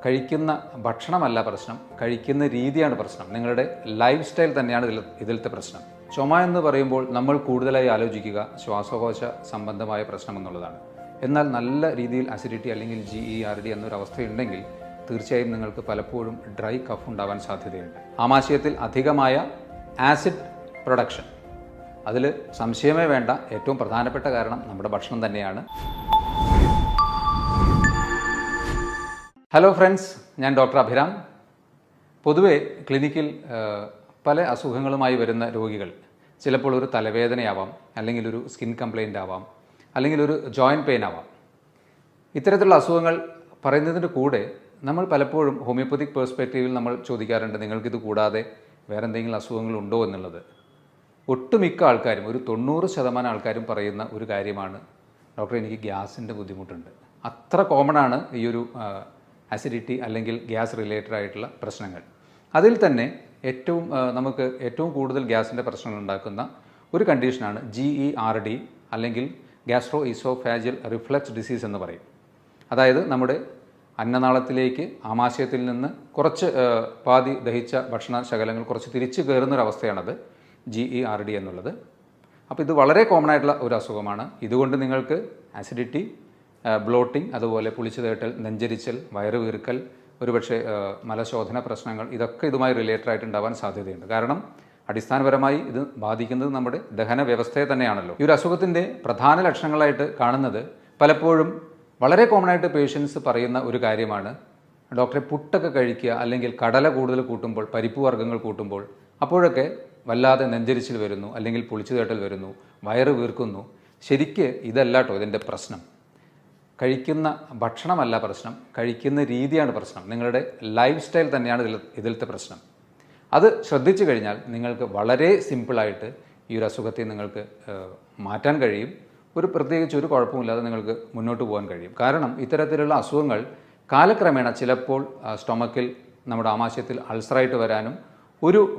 കഴിക്കുന്ന ഭക്ഷണമല്ല പ്രശ്നം, കഴിക്കുന്ന രീതിയാണ് പ്രശ്നം. നിങ്ങളുടെ ലൈഫ് സ്റ്റൈൽ തന്നെയാണ് ഇതിലത്തെ പ്രശ്നം. ചുമ എന്ന് പറയുമ്പോൾ നമ്മൾ കൂടുതലായി ആലോചിക്കുക ശ്വാസകോശ സംബന്ധമായ പ്രശ്നം എന്നുള്ളതാണ്. എന്നാൽ നല്ല രീതിയിൽ അസിഡിറ്റി അല്ലെങ്കിൽ GERD എന്നൊരവസ്ഥയുണ്ടെങ്കിൽ തീർച്ചയായും നിങ്ങൾക്ക് പലപ്പോഴും ഡ്രൈ കഫ് ഉണ്ടാവാൻ സാധ്യതയുണ്ട്. ആമാശയത്തിൽ അധികമായ ആസിഡ് പ്രൊഡക്ഷൻ, അതിൽ സംശയമേ വേണ്ട. ഏറ്റവും പ്രധാനപ്പെട്ട കാരണം നമ്മുടെ ഭക്ഷണം തന്നെയാണ്. ഹലോ ഫ്രണ്ട്സ്, ഞാൻ ഡോക്ടർ അഭിരാം. പൊതുവെ ക്ലിനിക്കിൽ പല അസുഖങ്ങളുമായി വരുന്ന രോഗികൾ ചിലപ്പോൾ ഒരു തലവേദനയാവാം, അല്ലെങ്കിൽ ഒരു സ്കിൻ കംപ്ലയിൻ്റ് ആവാം, അല്ലെങ്കിൽ ഒരു ജോയിൻറ്റ് പെയിൻ ആവാം. ഇത്തരത്തിലുള്ള അസുഖങ്ങൾ പറയുന്നതിൻ്റെ കൂടെ നമ്മൾ പലപ്പോഴും ഹോമിയോപ്പതിക് പേഴ്സ്പെക്റ്റീവിൽ നമ്മൾ ചോദിക്കാറുണ്ട്, നിങ്ങൾക്കിത് കൂടാതെ വേറെ എന്തെങ്കിലും അസുഖങ്ങളുണ്ടോ എന്നുള്ളത്. ഒട്ടുമിക്ക ആൾക്കാരും, ഒരു 90% ആൾക്കാരും പറയുന്ന ഒരു കാര്യമാണ്, ഡോക്ടർ എനിക്ക് ഗ്യാസിൻ്റെ ബുദ്ധിമുട്ടുണ്ട്. അത്ര കോമൺ ആണ് ഈ ഒരു അസിഡിറ്റി അല്ലെങ്കിൽ ഗ്യാസ് റിലേറ്റഡ് ആയിട്ടുള്ള പ്രശ്നങ്ങൾ. അതിൽ തന്നെ നമുക്ക് ഏറ്റവും കൂടുതൽ ഗ്യാസിൻ്റെ പ്രശ്നങ്ങൾ ഉണ്ടാക്കുന്ന ഒരു കണ്ടീഷനാണ് GERD അല്ലെങ്കിൽ ഗ്യാസ്ട്രോ ഈസോഫാജിയൽ റിഫ്ലക്സ് ഡിസീസ് എന്ന് പറയും. അതായത് നമ്മുടെ അന്നനാളത്തിലേക്ക് ആമാശയത്തിൽ നിന്ന് കുറച്ച് പാതി ദഹിച്ച ഭക്ഷണ ശകലങ്ങൾ കുറച്ച് തിരിച്ചു കയറുന്നൊരവസ്ഥയാണത് GERD എന്നുള്ളത്. അപ്പോൾ ഇത് വളരെ കോമൺ ആയിട്ടുള്ള ഒരു അസുഖമാണ്. ഇതുകൊണ്ട് നിങ്ങൾക്ക് അസിഡിറ്റി, ബ്ലോട്ടിംഗ്, അതുപോലെ പുളിച്ചു തേട്ടൽ, നെഞ്ചരിച്ചൽ, വയറ് വീർക്കൽ, ഒരുപക്ഷെ മലശോധന പ്രശ്നങ്ങൾ, ഇതൊക്കെ ഇതുമായി റിലേറ്റഡ് ആയിട്ട് ഉണ്ടാവാൻ സാധ്യതയുണ്ട്. കാരണം അടിസ്ഥാനപരമായി ഇത് ബാധിക്കുന്നത് നമ്മുടെ ദഹന വ്യവസ്ഥയെ തന്നെയാണല്ലോ. ഈ ഒരു അസുഖത്തിൻ്റെ പ്രധാന ലക്ഷണങ്ങളായിട്ട് കാണുന്നത് പലപ്പോഴും വളരെ കോമൺ ആയിട്ട് പേഷ്യൻസ് പറയുന്ന ഒരു കാര്യമാണ്, ഡോക്ടറെ പുട്ടൊക്കെ കഴിക്കുക, അല്ലെങ്കിൽ കടല കൂടുതൽ കൂട്ടുമ്പോൾ, പരിപ്പ് വർഗ്ഗങ്ങൾ കൂട്ടുമ്പോൾ അപ്പോഴൊക്കെ വല്ലാതെ നെഞ്ചരിച്ചിൽ വരുന്നു, അല്ലെങ്കിൽ പുളിച്ചു തേട്ടൽ വരുന്നു, വയറ് വീർക്കുന്നു. ശരിക്ക് ഇതല്ല കേട്ടോ ഇതിൻ്റെ പ്രശ്നം. കഴിക്കുന്ന ഭക്ഷണമല്ല പ്രശ്നം, കഴിക്കുന്ന രീതിയാണ് പ്രശ്നം. നിങ്ങളുടെ ലൈഫ് സ്റ്റൈൽ തന്നെയാണ് ഇതിലത്തെ പ്രശ്നം. അത് ശ്രദ്ധിച്ചു കഴിഞ്ഞാൽ നിങ്ങൾക്ക് വളരെ സിമ്പിളായിട്ട് ഈ ഒരു അസുഖത്തെ നിങ്ങൾക്ക് മാറ്റാൻ കഴിയും. പ്രത്യേകിച്ച് ഒരു കുഴപ്പമില്ലാതെ നിങ്ങൾക്ക് മുന്നോട്ട് പോകാൻ കഴിയും. കാരണം ഇത്തരത്തിലുള്ള അസുഖങ്ങൾ കാലക്രമേണ ചിലപ്പോൾ സ്റ്റൊമക്കിൽ, നമ്മുടെ ആമാശയത്തിൽ അൾസറായിട്ട് വരാനും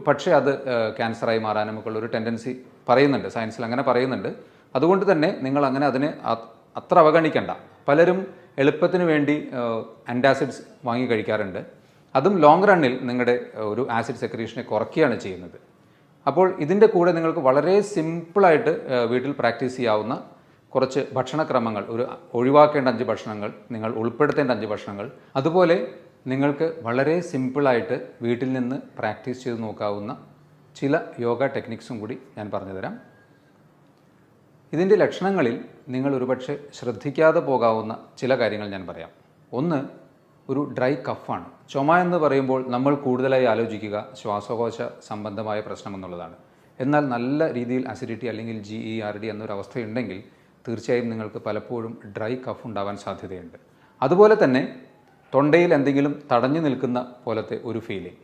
പക്ഷേ അത് ക്യാൻസറായി മാറാനും ഒക്കെ ഉള്ളൊരു ടെൻഡൻസി പറയുന്നുണ്ട്, സയൻസിൽ അങ്ങനെ പറയുന്നുണ്ട്. അതുകൊണ്ട് തന്നെ നിങ്ങൾ അങ്ങനെ അതിനെ അത്ര അവഗണിക്കേണ്ട. പലരും എളുപ്പത്തിന് വേണ്ടി ആൻറ്റാസിഡ്സ് വാങ്ങി കഴിക്കാറുണ്ട്. അതും ലോങ് റണ്ണിൽ നിങ്ങളുടെ ഒരു ആസിഡ് സെക്രീഷനെ കുറയ്ക്കുകയാണ് ചെയ്യുന്നത്. അപ്പോൾ ഇതിൻ്റെ കൂടെ നിങ്ങൾക്ക് വളരെ സിമ്പിളായിട്ട് വീട്ടിൽ പ്രാക്ടീസ് ചെയ്യാവുന്ന കുറച്ച് ഭക്ഷണക്രമങ്ങൾ, ഒഴിവാക്കേണ്ട 5 ഭക്ഷണങ്ങൾ, നിങ്ങൾ ഉൾപ്പെടുത്തേണ്ട 5 ഭക്ഷണങ്ങൾ, അതുപോലെ നിങ്ങൾക്ക് വളരെ സിമ്പിളായിട്ട് വീട്ടിൽ നിന്ന് പ്രാക്ടീസ് ചെയ്ത് നോക്കാവുന്ന ചില യോഗ ടെക്നിക്സും കൂടി ഞാൻ പറഞ്ഞുതരാം. ഇതിൻ്റെ ലക്ഷണങ്ങളിൽ നിങ്ങൾ ഒരുപക്ഷെ ശ്രദ്ധിക്കാതെ പോകാവുന്ന ചില കാര്യങ്ങൾ ഞാൻ പറയാം. ഒന്ന്, ഒരു ഡ്രൈ കഫാണ്. ചുമ എന്ന് പറയുമ്പോൾ നമ്മൾ കൂടുതലായി ആലോചിക്കുക ശ്വാസകോശ സംബന്ധമായ പ്രശ്നം എന്നുള്ളതാണ്. എന്നാൽ നല്ല രീതിയിൽ അസിഡിറ്റി അല്ലെങ്കിൽ GERD എന്നൊരവസ്ഥയുണ്ടെങ്കിൽ തീർച്ചയായും നിങ്ങൾക്ക് പലപ്പോഴും ഡ്രൈ കഫ് ഉണ്ടാവാൻ സാധ്യതയുണ്ട്. അതുപോലെ തന്നെ തൊണ്ടയിൽ എന്തെങ്കിലും തടഞ്ഞു നിൽക്കുന്ന പോലത്തെ ഒരു ഫീലിംഗ്,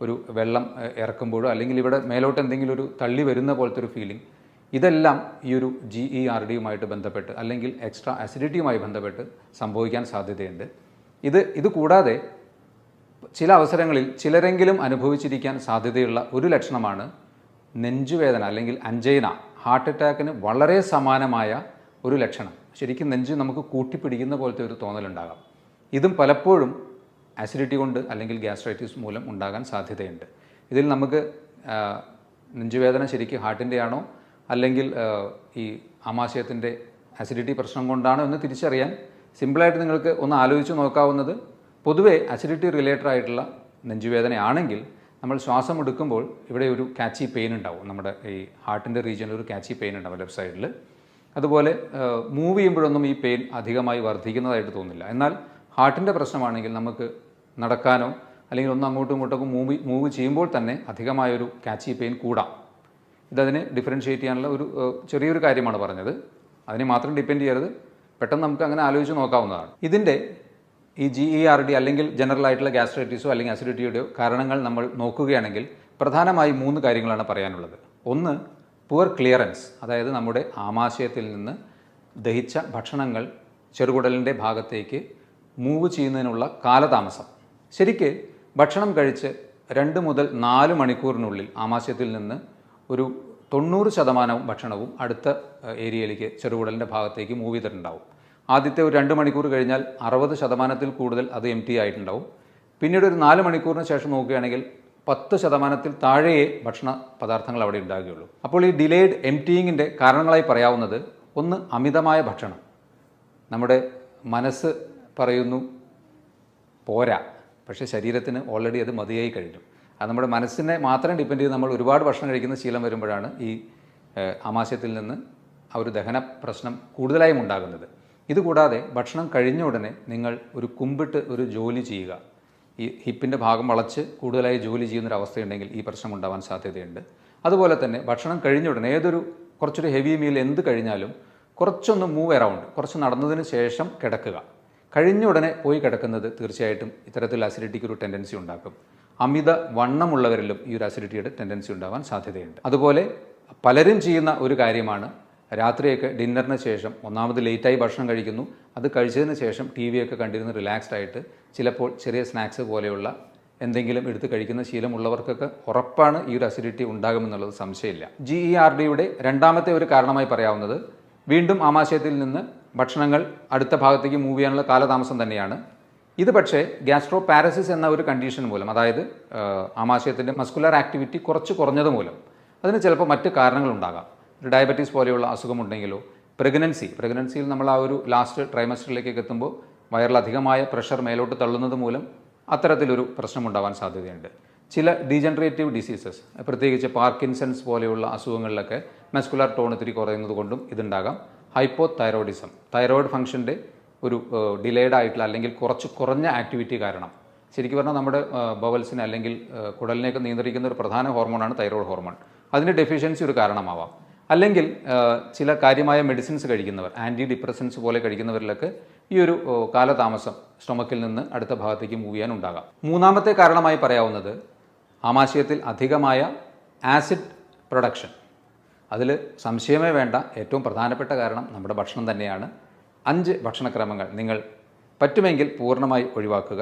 ഒരു വെള്ളം ഇറക്കുമ്പോഴോ അല്ലെങ്കിൽ ഇവിടെ മേലോട്ട് എന്തെങ്കിലും ഒരു തള്ളി വരുന്ന പോലത്തെ ഒരു ഫീലിംഗ്, ഇതെല്ലാം ഈ ഒരു GERDയുമായിട്ട് ബന്ധപ്പെട്ട് അല്ലെങ്കിൽ എക്സ്ട്രാ അസിഡിറ്റിയുമായി ബന്ധപ്പെട്ട് സംഭവിക്കാൻ സാധ്യതയുണ്ട്. ഇത് കൂടാതെ ചില അവസരങ്ങളിൽ ചിലരെങ്കിലും അനുഭവിച്ചിരിക്കാൻ സാധ്യതയുള്ള ഒരു ലക്ഷണമാണ് നെഞ്ചുവേദന അല്ലെങ്കിൽ അഞ്ചൈന. ഹാർട്ട് അറ്റാക്കിന് വളരെ സമാനമായ ഒരു ലക്ഷണം. ശരിക്കും നെഞ്ച് നമുക്ക് കൂട്ടിപ്പിടിക്കുന്ന പോലത്തെ ഒരു തോന്നലുണ്ടാകാം. ഇതും പലപ്പോഴും ആസിഡിറ്റി കൊണ്ട് അല്ലെങ്കിൽ ഗ്യാസ്ട്രൈറ്റിസ് മൂലം ഉണ്ടാകാൻ സാധ്യതയുണ്ട്. ഇതിൽ നമുക്ക് നെഞ്ചുവേദന ശരിക്കും ഹാർട്ടിൻ്റെ ആണോ അല്ലെങ്കിൽ ഈ ആമാശയത്തിൻ്റെ അസിഡിറ്റി പ്രശ്നം കൊണ്ടാണോ എന്ന് തിരിച്ചറിയാൻ സിമ്പിളായിട്ട് നിങ്ങൾക്ക് ഒന്ന് ആലോചിച്ച് നോക്കാവുന്നത്, പൊതുവേ അസിഡിറ്റി റിലേറ്റഡ് ആയിട്ടുള്ള നെഞ്ചുവേദനയാണെങ്കിൽ നമ്മൾ ശ്വാസം എടുക്കുമ്പോൾ ഇവിടെ ഒരു കാച്ചി പെയിൻ ഉണ്ടാവും. നമ്മുടെ ഈ ഹാർട്ടിൻ്റെ റീജിയനിൽ ഒരു കാച്ചി പെയിൻ ഉണ്ടാവും ലെഫ്റ്റ് സൈഡിൽ. അതുപോലെ മൂവ് ചെയ്യുമ്പോഴൊന്നും ഈ പെയിൻ അധികമായി വർദ്ധിക്കുന്നതായിട്ട് തോന്നില്ല. എന്നാൽ ഹാർട്ടിൻ്റെ പ്രശ്നമാണെങ്കിൽ നമുക്ക് നടക്കാനോ അല്ലെങ്കിൽ ഒന്ന് അങ്ങോട്ടും ഇങ്ങോട്ടൊക്കെ മൂവ് ചെയ്യുമ്പോൾ തന്നെ അധികമായൊരു കാച്ചി പെയിൻ കൂടാം. ഇതതിനെ ഡിഫറൻഷ്യേറ്റ് ചെയ്യാനുള്ള ഒരു ചെറിയൊരു കാര്യമാണ് പറഞ്ഞത്. അതിനെ മാത്രം ഡിപ്പെൻഡ് ചെയ്യരുത്, പെട്ടെന്ന് നമുക്ക് അങ്ങനെ ആലോചിച്ച് നോക്കാവുന്നതാണ്. ഇതിൻ്റെ ഈ GERD അല്ലെങ്കിൽ ജനറൽ ആയിട്ടുള്ള ഗ്യാസ്ട്രൈറ്റിസോ അല്ലെങ്കിൽ അസിഡിറ്റിയുടെയോ കാരണങ്ങൾ നമ്മൾ നോക്കുകയാണെങ്കിൽ പ്രധാനമായും 3 കാര്യങ്ങളാണ് പറയാനുള്ളത്. ഒന്ന്, പുവർ ക്ലിയറൻസ്, അതായത് നമ്മുടെ ആമാശയത്തിൽ നിന്ന് ദഹിച്ച ഭക്ഷണങ്ങൾ ചെറുകുടലിൻ്റെ ഭാഗത്തേക്ക് മൂവ് ചെയ്യുന്നതിനുള്ള കാലതാമസം. ശരിക്ക് ഭക്ഷണം കഴിച്ച് 2 മുതൽ 4 മണിക്കൂറിനുള്ളിൽ ആമാശയത്തിൽ നിന്ന് ഒരു 90% ഭക്ഷണവും അടുത്ത ഏരിയയിലേക്ക് ചെറുകുടലിൻ്റെ ഭാഗത്തേക്ക് മൂവ് ചെയ്തിട്ടുണ്ടാവും. ആദ്യത്തെ ഒരു 2 മണിക്കൂർ കഴിഞ്ഞാൽ 60% കൂടുതൽ അത് എം ടി ആയിട്ടുണ്ടാവും. പിന്നീട് ഒരു 4 മണിക്കൂറിന് ശേഷം നോക്കുകയാണെങ്കിൽ 10% താഴെയേ ഭക്ഷണ പദാർത്ഥങ്ങൾ അവിടെ ഉണ്ടാകുകയുള്ളൂ. അപ്പോൾ ഈ ഡിലേഡ് എംറ്റിയിങ്ങിൻ്റെ കാരണങ്ങളായി പറയാവുന്നത്, ഒന്ന് അമിതമായ ഭക്ഷണം. നമ്മുടെ മനസ്സ് പറയുന്നു പോരാ, പക്ഷേ ശരീരത്തിന് ഓൾറെഡി അത് മതിയായി കഴിഞ്ഞു. അത് നമ്മുടെ മനസ്സിനെ മാത്രം ഡിപ്പെൻഡ് ചെയ്ത് നമ്മൾ ഒരുപാട് ഭക്ഷണം കഴിക്കുന്ന ശീലം വരുമ്പോഴാണ് ഈ ആമാശയത്തിൽ നിന്ന് ആ ഒരു ദഹന പ്രശ്നം കൂടുതലായും ഉണ്ടാകുന്നത്. ഇതുകൂടാതെ ഭക്ഷണം കഴിഞ്ഞ ഉടനെ നിങ്ങൾ ഒരു കുമ്പിട്ട് ഒരു ജോലി ചെയ്യുക, ഈ ഹിപ്പിൻ്റെ ഭാഗം വളച്ച് കൂടുതലായി ജോലി ചെയ്യുന്നൊരവസ്ഥയുണ്ടെങ്കിൽ ഈ പ്രശ്നം ഉണ്ടാവാൻ സാധ്യതയുണ്ട്. അതുപോലെ തന്നെ ഭക്ഷണം കഴിഞ്ഞ ഉടനെ കുറച്ചൊരു ഹെവി മീൽ എന്ത് കഴിഞ്ഞാലും കുറച്ചൊന്ന് മൂവ് അറൗണ്ട്, കുറച്ച് നടന്നതിന് ശേഷം കിടക്കുക. കഴിഞ്ഞ ഉടനെ പോയി കിടക്കുന്നത് തീർച്ചയായിട്ടും ഇത്തരത്തിൽ അസിഡിറ്റിക്ക് ഒരു ടെൻഡൻസി ഉണ്ടാക്കും. അമിത വണ്ണമുള്ളവരിലും ഈ ഒരു അസിഡിറ്റിയുടെ ടെൻഡൻസി ഉണ്ടാവാൻ സാധ്യതയുണ്ട്. അതുപോലെ പലരും ചെയ്യുന്ന ഒരു കാര്യമാണ്, രാത്രിയൊക്കെ ഡിന്നറിന് ശേഷം ഒന്നാമത് ലേറ്റായി ഭക്ഷണം കഴിക്കുന്നു, അത് കഴിച്ചതിന് ശേഷം ടി വിയൊക്കെ കണ്ടിരുന്ന് റിലാക്സ്ഡ് ആയിട്ട് ചിലപ്പോൾ ചെറിയ സ്നാക്സ് പോലെയുള്ള എന്തെങ്കിലും എടുത്ത് കഴിക്കുന്ന ശീലമുള്ളവർക്കൊക്കെ ഉറപ്പാണ് ഈ ഒരു അസിഡിറ്റി ഉണ്ടാകുമെന്നുള്ളത് സംശയമില്ല. GERDയുടെ രണ്ടാമത്തെ ഒരു കാരണമായി പറയാവുന്നത് വീണ്ടും ആമാശയത്തിൽ നിന്ന് ഭക്ഷണങ്ങൾ അടുത്ത ഭാഗത്തേക്ക് മൂവ് ചെയ്യാനുള്ള കാലതാമസം തന്നെയാണ്. ഇത് പക്ഷേ ഗ്യാസ്ട്രോ പാരസിസ് എന്ന ഒരു കണ്ടീഷൻ മൂലം, അതായത് ആമാശയത്തിൻ്റെ മസ്കുലർ ആക്ടിവിറ്റി കുറച്ച് കുറഞ്ഞത് മൂലം, അതിന് ചിലപ്പോൾ മറ്റ് കാരണങ്ങളുണ്ടാകാം. ഒരു ഡയബറ്റീസ് പോലെയുള്ള അസുഖമുണ്ടെങ്കിലോ, പ്രഗ്നൻസിയിൽ നമ്മൾ ആ ഒരു ലാസ്റ്റ് ട്രൈമസ്റ്ററിലേക്കൊക്കെ എത്തുമ്പോൾ വയറിലധികമായ പ്രഷർ മേലോട്ട് തള്ളുന്നത് മൂലം അത്തരത്തിലൊരു പ്രശ്നമുണ്ടാവാൻ സാധ്യതയുണ്ട്. ചില ഡീജനറേറ്റീവ് ഡിസീസസ്, പ്രത്യേകിച്ച് പാർക്കിൻസൺസ് പോലെയുള്ള അസുഖങ്ങളിലൊക്കെ മസ്കുലർ ടോൺ ഇത്തിരി കുറയുന്നത് കൊണ്ടും ഇതുണ്ടാകാം. ഹൈപ്പോതൈറോയിഡിസം, തൈറോയിഡ് ഫംഗ്ഷൻ്റെ ഒരു ഡിലേഡ് ആയിട്ടുള്ള അല്ലെങ്കിൽ കുറച്ച് കുറഞ്ഞ ആക്ടിവിറ്റി കാരണം, ശരിക്കും പറഞ്ഞാൽ നമ്മുടെ ബവൽസിനെ അല്ലെങ്കിൽ കുടലിനെയൊക്കെ നിയന്ത്രിക്കുന്ന ഒരു പ്രധാന ഹോർമോണാണ് തൈറോയ്ഡ് ഹോർമോൺ. അതിൻ്റെ ഡെഫിഷ്യൻസി ഒരു കാരണമാവാം. അല്ലെങ്കിൽ ചില കാര്യമായ മെഡിസിൻസ് കഴിക്കുന്നവർ, ആൻറ്റി ഡിപ്രസൻസ് പോലെ കഴിക്കുന്നവരിലൊക്കെ ഈ ഒരു കാലതാമസം സ്റ്റൊമക്കിൽ നിന്ന് അടുത്ത ഭാഗത്തേക്ക് മൂവ് ചെയ്യാൻ ഉണ്ടാകാം. മൂന്നാമത്തെ കാരണമായി പറയാവുന്നത് ആമാശയത്തിൽ അധികമായ ആസിഡ് പ്രൊഡക്ഷൻ. അതിൽ സംശയമേ വേണ്ട, ഏറ്റവും പ്രധാനപ്പെട്ട കാരണം നമ്മുടെ ഭക്ഷണം തന്നെയാണ്. 5 ഭക്ഷണക്രമങ്ങൾ നിങ്ങൾ പറ്റുമെങ്കിൽ പൂർണ്ണമായി ഒഴിവാക്കുക.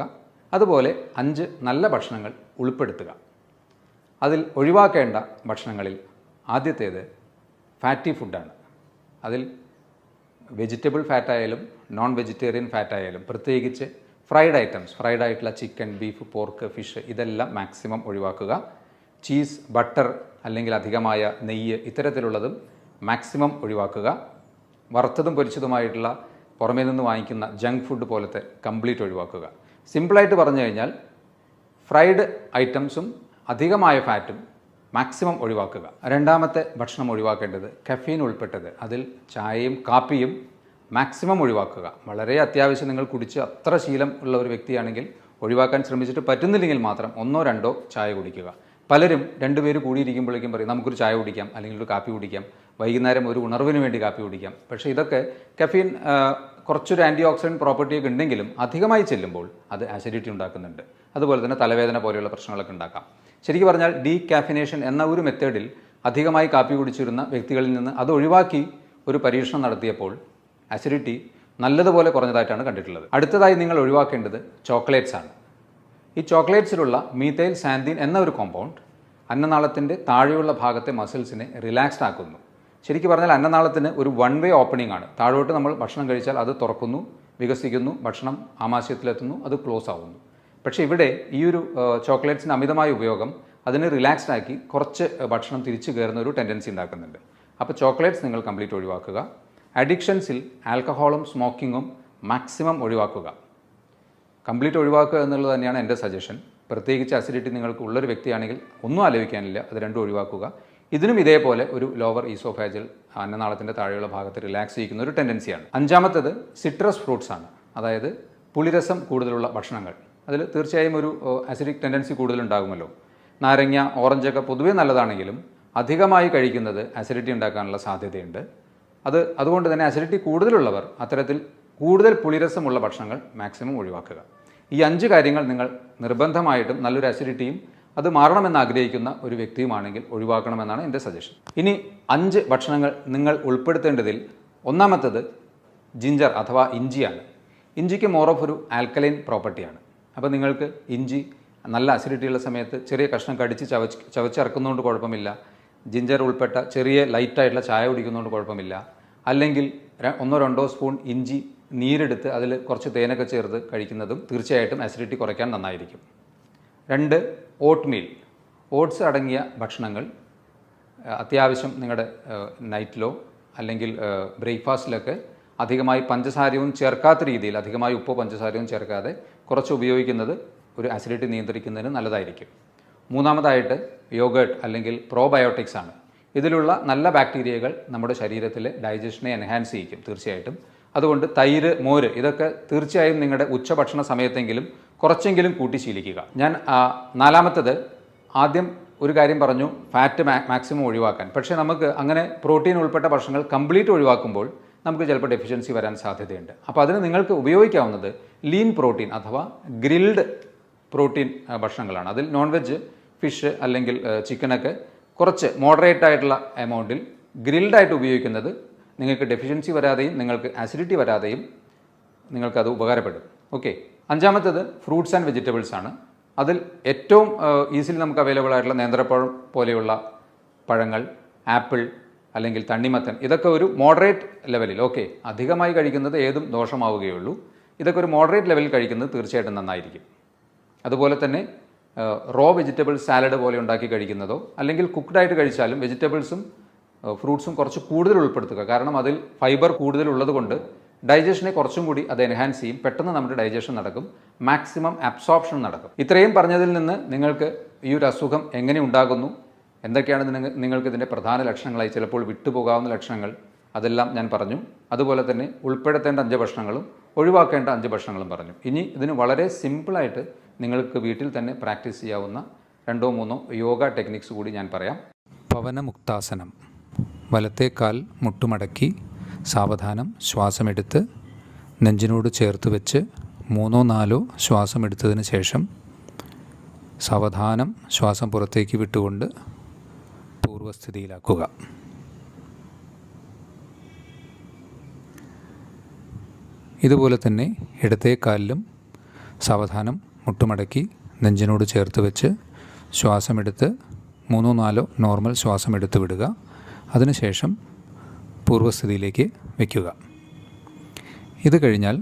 അതുപോലെ 5 നല്ല ഭക്ഷണങ്ങൾ ഉൾപ്പെടുത്തുക. അതിൽ ഒഴിവാക്കേണ്ട ഭക്ഷണങ്ങളിൽ ആദ്യത്തേത് ഫാറ്റി ഫുഡാണ്. അതിൽ വെജിറ്റബിൾ ഫാറ്റായാലും നോൺ വെജിറ്റേറിയൻ ഫാറ്റായാലും, പ്രത്യേകിച്ച് ഫ്രൈഡ് ഐറ്റംസ്, ഫ്രൈഡ് ആയിട്ടുള്ള ചിക്കൻ, ബീഫ്, പോർക്ക്, ഫിഷ്, ഇതെല്ലാം മാക്സിമം ഒഴിവാക്കുക. ചീസ്, ബട്ടർ അല്ലെങ്കിൽ അധികമായ നെയ്യ്, ഇത്തരത്തിലുള്ളതും മാക്സിമം ഒഴിവാക്കുക. വറുത്തതും പൊരിച്ചതുമായിട്ടുള്ള പുറമേ നിന്ന് വാങ്ങിക്കുന്ന ജങ്ക് ഫുഡ് പോലത്തെ കംപ്ലീറ്റ് ഒഴിവാക്കുക. സിമ്പിളായിട്ട് പറഞ്ഞു കഴിഞ്ഞാൽ ഫ്രൈഡ് ഐറ്റംസും അധികമായ ഫാറ്റും മാക്സിമം ഒഴിവാക്കുക. രണ്ടാമത്തെ ഭക്ഷണം ഒഴിവാക്കേണ്ടത് കഫീൻ ഉൾപ്പെട്ടത്, അതിൽ ചായയും കാപ്പിയും മാക്സിമം ഒഴിവാക്കുക. വളരെ അത്യാവശ്യം നിങ്ങൾ കുടിച്ച് അത്ര ശീലം ഉള്ള ഒരു വ്യക്തിയാണെങ്കിൽ ഒഴിവാക്കാൻ ശ്രമിച്ചിട്ട് പറ്റുന്നില്ലെങ്കിൽ മാത്രം 1 or 2 ചായ കുടിക്കുക. പലരും 2 പേര് കൂടിയിരിക്കുമ്പോഴേക്കും പറയും നമുക്കൊരു ചായ കുടിക്കാം അല്ലെങ്കിൽ ഒരു കാപ്പി കുടിക്കാം, വൈകുന്നേരം ഒരു ഉണർവിന് വേണ്ടി കാപ്പി കുടിക്കാം. പക്ഷേ ഇതൊക്കെ കഫീൻ കുറച്ചൊരു ആൻറ്റി ഓക്സിഡൻറ്റ് പ്രോപ്പർട്ടിയൊക്കെ ഉണ്ടെങ്കിലും അധികമായി ചെല്ലുമ്പോൾ അത് ആസിഡിറ്റി ഉണ്ടാക്കുന്നുണ്ട്. അതുപോലെ തന്നെ തലവേദന പോലെയുള്ള പ്രശ്നങ്ങളൊക്കെ ഉണ്ടാക്കാം. ശരിക്കും പറഞ്ഞാൽ ഡീകാഫിനേഷൻ എന്ന ഒരു മെത്തേഡിൽ അധികമായി കാപ്പി കുടിച്ചിരുന്ന വ്യക്തികളിൽ നിന്ന് അത് ഒഴിവാക്കി ഒരു പരീക്ഷണം നടത്തിയപ്പോൾ ആസിഡിറ്റി നല്ലതുപോലെ കുറഞ്ഞതായിട്ടാണ് കണ്ടിട്ടുള്ളത്. അടുത്തതായി നിങ്ങൾ ഒഴിവാക്കേണ്ടത് ചോക്ലേറ്റ്സ് ആണ്. ഈ ചോക്ലേറ്റ്സിലുള്ള മീഥൈൽ സാന്തിൻ എന്ന ഒരു കോമ്പൗണ്ട് അന്നനാളത്തിൻ്റെ താഴെയുള്ള ഭാഗത്തെ മസിൽസിനെ റിലാക്സ്ഡ് ആക്കുന്നു. ശരിക്കും പറഞ്ഞാൽ അന്നനാളത്തിന് ഒരു 1 way ഓപ്പണിംഗ് ആണ്. താഴോട്ട് നമ്മൾ ഭക്ഷണം കഴിച്ചാൽ അത് തുറക്കുന്നു, വികസിക്കുന്നു, ഭക്ഷണം ആമാശയത്തിലെത്തുന്നു, അത് ക്ലോസ് ആവുന്നു. പക്ഷേ ഇവിടെ ഈ ഒരു ചോക്ലേറ്റ്സിൻ്റെ അമിതമായ ഉപയോഗം അതിനെ റിലാക്സ്ഡ് ആക്കി കുറച്ച് ഭക്ഷണം തിരിച്ചു കയറുന്ന ഒരു ടെൻഡൻസി ഉണ്ടാക്കുന്നുണ്ട്. അപ്പോൾ ചോക്ലേറ്റ്സ് നിങ്ങൾ കംപ്ലീറ്റ് ഒഴിവാക്കുക. അഡിക്ഷൻസിൽ ആൽക്കഹോളും സ്മോക്കിങ്ങും മാക്സിമം ഒഴിവാക്കുക. കംപ്ലീറ്റ് ഒഴിവാക്കുക എന്നുള്ളത് തന്നെയാണ് എൻ്റെ സജഷൻ. പ്രത്യേകിച്ച് അസിഡിറ്റി നിങ്ങൾക്ക് ഉള്ളൊരു വ്യക്തിയാണെങ്കിൽ ഒന്നും ആലോചിക്കാനില്ല, അത് രണ്ടും ഒഴിവാക്കുക. ഇതിനും ഇതേപോലെ ഒരു ലോവർ ഈസോഫാജൽ അന്നനാളത്തിൻ്റെ താഴെയുള്ള ഭാഗത്ത് റിലാക്സ് ചെയ്യിക്കുന്ന ഒരു ടെൻഡൻസിയാണ്. അഞ്ചാമത്തേത് സിട്രസ് ഫ്രൂട്ട്സ് ആണ്, അതായത് പുളിരസം കൂടുതലുള്ള ഭക്ഷണങ്ങൾ. അതിൽ തീർച്ചയായും ഒരു അസിഡിക് ടെൻഡൻസി കൂടുതലുണ്ടാകുമല്ലോ. നാരങ്ങ, ഓറഞ്ചൊക്കെ പൊതുവേ നല്ലതാണെങ്കിലും അധികമായി കഴിക്കുന്നത് അസിഡിറ്റി ഉണ്ടാക്കാനുള്ള സാധ്യതയുണ്ട്. അതുകൊണ്ട് തന്നെ അസിഡിറ്റി കൂടുതലുള്ളവർ അത്തരത്തിൽ കൂടുതൽ പുളിരസമുള്ള ഭക്ഷണങ്ങൾ മാക്സിമം ഒഴിവാക്കുക. ഈ 5 കാര്യങ്ങൾ നിങ്ങൾ നിർബന്ധമായിട്ടും നല്ലൊരു അസിഡിറ്റിയും അത് മാറണമെന്ന് ആഗ്രഹിക്കുന്ന ഒരു വ്യക്തിയുമാണെങ്കിൽ ഒഴിവാക്കണമെന്നാണ് എൻ്റെ സജഷൻ. ഇനി 5 ഭക്ഷണങ്ങൾ നിങ്ങൾ ഉൾപ്പെടുത്തേണ്ടതിൽ ഒന്നാമത്തേത് ജിഞ്ചർ അഥവാ ഇഞ്ചിയാണ്. ഇഞ്ചിക്ക് മോർ ഓഫ് ഒരു ആൽക്കലൈൻ പ്രോപ്പർട്ടിയാണ്. അപ്പോൾ നിങ്ങൾക്ക് ഇഞ്ചി നല്ല അസിഡിറ്റിയുള്ള സമയത്ത് ചെറിയ കഷ്ണം കടിച്ച് ചവച്ചിറക്കുന്നതുകൊണ്ട് കുഴപ്പമില്ല. ജിഞ്ചർ ഉൾപ്പെട്ട ചെറിയ ലൈറ്റായിട്ടുള്ള ചായ കുടിക്കുന്നതുകൊണ്ട് കുഴപ്പമില്ല. അല്ലെങ്കിൽ 1 or 2 സ്പൂൺ ഇഞ്ചി നീരെടുത്ത് അതിൽ കുറച്ച് തേനൊക്കെ ചേർത്ത് കഴിക്കുന്നതും തീർച്ചയായിട്ടും അസിഡിറ്റി കുറയ്ക്കാൻ നന്നായിരിക്കും. 2, ഓട്ട്മീൽ. ഓട്സ് അടങ്ങിയ ഭക്ഷണങ്ങൾ അത്യാവശ്യം നിങ്ങളുടെ നൈറ്റിലോ അല്ലെങ്കിൽ ബ്രേക്ക്ഫാസ്റ്റിലൊക്കെ അധികമായി പഞ്ചസാരയും ചേർക്കാത്ത രീതിയിൽ, അധികമായി ഉപ്പോ പഞ്ചസാരയും ചേർക്കാതെ കുറച്ച് ഉപയോഗിക്കുന്നത് ഒരു അസിഡിറ്റി നിയന്ത്രിക്കുന്നതിന് നല്ലതായിരിക്കും. 3-ാമതായിട്ട് യോഗേർട്ട് അല്ലെങ്കിൽ പ്രോബയോട്ടിക്സ് ആണ്. ഇതിലുള്ള നല്ല ബാക്ടീരിയകൾ നമ്മുടെ ശരീരത്തിലെ ഡൈജഷനെ എൻഹാൻസ് ചെയ്യിക്കും തീർച്ചയായിട്ടും. അതുകൊണ്ട് തൈര്, മോര് ഇതൊക്കെ തീർച്ചയായും നിങ്ങളുടെ ഉച്ചഭക്ഷണ സമയത്തെങ്കിലും കുറച്ചെങ്കിലും കൂട്ടി ശീലിക്കുക. ഞാൻ 4-ാമത്തത് ആദ്യം ഒരു കാര്യം പറഞ്ഞു, ഫാറ്റ് മാക്സിമം ഒഴിവാക്കാൻ. പക്ഷേ നമുക്ക് അങ്ങനെ പ്രോട്ടീൻ ഉൾപ്പെട്ട ഭക്ഷണങ്ങൾ കംപ്ലീറ്റ് ഒഴിവാക്കുമ്പോൾ നമുക്ക് ചിലപ്പോൾ ഡെഫിഷ്യൻസി വരാൻ സാധ്യതയുണ്ട്. അപ്പോൾ അതിന് നിങ്ങൾക്ക് ഉപയോഗിക്കാവുന്നത് ലീൻ പ്രോട്ടീൻ അഥവാ ഗ്രിൽഡ് പ്രോട്ടീൻ ഭക്ഷണങ്ങളാണ്. അതിൽ നോൺ വെജ്, ഫിഷ് അല്ലെങ്കിൽ ചിക്കനൊക്കെ കുറച്ച് മോഡറേറ്റ് ആയിട്ടുള്ള എമൗണ്ടിൽ ഗ്രിൽഡായിട്ട് ഉപയോഗിക്കുന്നത് നിങ്ങൾക്ക് ഡെഫിഷ്യൻസി വരാതെയും നിങ്ങൾക്ക് ആസിഡിറ്റി വരാതെയും നിങ്ങൾക്കത് ഉപകാരപ്പെടും. ഓക്കെ. 5-ാമത്തത് ഫ്രൂട്ട്സ് ആൻഡ് വെജിറ്റബിൾസ് ആണ്. അതിൽ ഏറ്റവും ഈസിലി നമുക്ക് അവൈലബിൾ ആയിട്ടുള്ള നേന്ത്രപ്പഴം പോലെയുള്ള പഴങ്ങൾ, ആപ്പിൾ അല്ലെങ്കിൽ തണ്ണിമത്തൻ, ഇതൊക്കെ ഒരു മോഡറേറ്റ് ലെവലിൽ, ഓക്കെ, അധികമായി കഴിക്കുന്നത് ഏതും ദോഷമാവുകയുള്ളൂ. ഇതൊക്കെ ഒരു മോഡറേറ്റ് ലെവലിൽ കഴിക്കുന്നത് തീർച്ചയായിട്ടും നന്നായിരിക്കും. അതുപോലെ തന്നെ റോ വെജിറ്റബിൾ സാലഡ് പോലെ ഉണ്ടാക്കി കഴിക്കുന്നതോ അല്ലെങ്കിൽ കുക്ക്ഡായിട്ട് കഴിച്ചാലും വെജിറ്റബിൾസും ഫ്രൂട്ട്സും കുറച്ച് കൂടുതൽ ഉൾപ്പെടുത്തുക. കാരണം അതിൽ ഫൈബർ കൂടുതലുള്ളത് കൊണ്ട് ഡൈജഷനെ കുറച്ചും കൂടി അത് എൻഹാൻസ് ചെയ്യും. പെട്ടെന്ന് നമ്മുടെ ഡൈജഷൻ നടക്കും, മാക്സിമം അബ്സോർപ്ഷൻ നടക്കും. ഇത്രയും പറഞ്ഞതിൽ നിന്ന് നിങ്ങൾക്ക് ഈ ഒരു അസുഖം എങ്ങനെ ഉണ്ടാകുന്നു, എന്തൊക്കെയാണ് നിങ്ങൾക്ക് ഇതിൻ്റെ പ്രധാന ലക്ഷണങ്ങളായി ചിലപ്പോൾ വിട്ടുപോകാവുന്ന ലക്ഷണങ്ങൾ, അതെല്ലാം ഞാൻ പറഞ്ഞു. അതുപോലെ തന്നെ ഉൾപ്പെടുത്തേണ്ട 5 ഭക്ഷണങ്ങളും ഒഴിവാക്കേണ്ട 5 ഭക്ഷണങ്ങളും പറഞ്ഞു. ഇനി ഇതിന് വളരെ സിമ്പിളായിട്ട് നിങ്ങൾക്ക് വീട്ടിൽ തന്നെ പ്രാക്ടീസ് ചെയ്യാവുന്ന 2-3 യോഗ ടെക്നിക്സ് കൂടി ഞാൻ പറയാം. പവനമുക്താസനം. വലത്തെ കാൽ മുട്ടുമടക്കി സാവധാനം ശ്വാസമെടുത്ത് നെഞ്ചിനോട് ചേർത്ത് വെച്ച് 3-4 ശ്വാസമെടുത്തതിന് ശേഷം സാവധാനം ശ്വാസം പുറത്തേക്ക് വിട്ടുകൊണ്ട് പൂർവ്വസ്ഥിതിയിലാക്കുക. ഇതുപോലെ തന്നെ ഇടത്തെ കാലിലും സാവധാനം മുട്ടുമടക്കി നെഞ്ചിനോട് ചേർത്ത് വെച്ച് ശ്വാസമെടുത്ത് 3-4 നോർമൽ ശ്വാസം എടുത്ത് വിടുക. അതിനുശേഷം പൂർവ്വസ്ഥിതിയിലേക്ക് വയ്ക്കുക. ഇത് കഴിഞ്ഞാൽ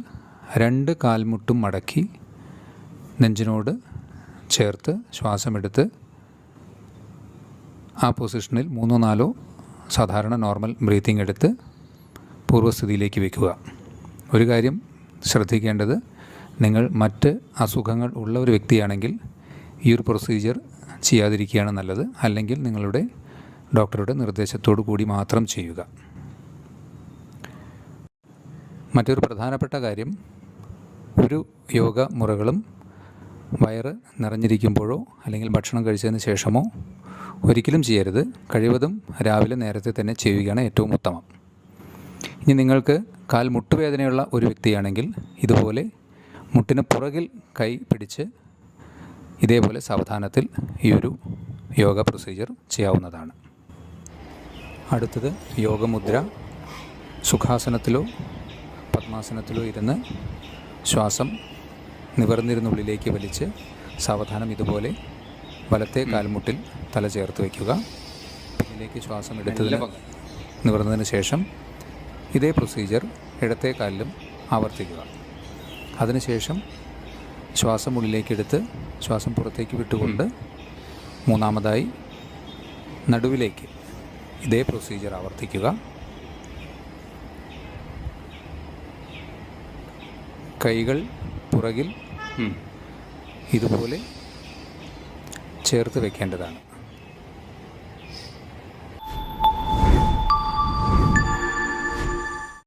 2 കാൽമുട്ടും മടക്കി നെഞ്ചിനോട് ചേർത്ത് ശ്വാസമെടുത്ത് ആ പൊസിഷനിൽ 3-4 സാധാരണ നോർമൽ ബ്രീത്തിങ് എടുത്ത് പൂർവ്വസ്ഥിതിയിലേക്ക് വയ്ക്കുക. ഒരു കാര്യം ശ്രദ്ധിക്കേണ്ടത്, നിങ്ങൾ മറ്റ് അസുഖങ്ങൾ ഉള്ള ഒരു വ്യക്തിയാണെങ്കിൽ ഈ ഒരു പ്രൊസീജിയർ ചെയ്യാതിരിക്കുകയാണ് നല്ലത്. അല്ലെങ്കിൽ നിങ്ങളുടെ ഡോക്ടറുടെ നിർദ്ദേശത്തോടു കൂടി മാത്രം ചെയ്യുക. മറ്റൊരു പ്രധാനപ്പെട്ട കാര്യം, ഒരു യോഗ മുറകളും വയറ് നിറഞ്ഞിരിക്കുമ്പോഴോ അല്ലെങ്കിൽ ഭക്ഷണം കഴിച്ചതിന് ശേഷമോ ഒരിക്കലും ചെയ്യരുത്. കഴിവതും രാവിലെ നേരത്തെ തന്നെ ചെയ്യുകയാണ് ഏറ്റവും ഉത്തമം. ഇനി നിങ്ങൾക്ക് കാൽ മുട്ടുവേദനയുള്ള ഒരു വ്യക്തിയാണെങ്കിൽ ഇതുപോലെ മുട്ടിന് പുറകിൽ കൈ പിടിച്ച് ഇതേപോലെ സാവധാനത്തിൽ ഈ ഒരു യോഗ പ്രൊസീജിയർ ചെയ്യാവുന്നതാണ്. അടുത്തത് യോഗമുദ്ര. സുഖാസനത്തിലോ പദ്മാസനത്തിലോ ഇരുന്ന് ശ്വാസം നിവർന്നിരുന്നുള്ളിലേക്ക് വലിച്ച് സാവധാനം ഇതുപോലെ വലത്തെ കാൽമുട്ടിൽ തല ചേർത്ത് വയ്ക്കുക. പിന്നിലേക്ക് ശ്വാസം എടുത്തതിന് നിവർന്നതിന് ശേഷം ഇതേ പ്രൊസീജിയർ ഇടത്തെ കാലിലും ആവർത്തിക്കുക. അതിനുശേഷം ശ്വാസം ഉള്ളിലേക്കെടുത്ത് ശ്വാസം പുറത്തേക്ക് വിട്ടുകൊണ്ട് 3-മതായി നടുവിലേക്ക് ഇതേ പ്രൊസീജിയർ ആവർത്തിക്കുക. കൈകൾ പുറകിൽ ഇതുപോലെ ചേർത്ത് വയ്ക്കേണ്ടതാണ്.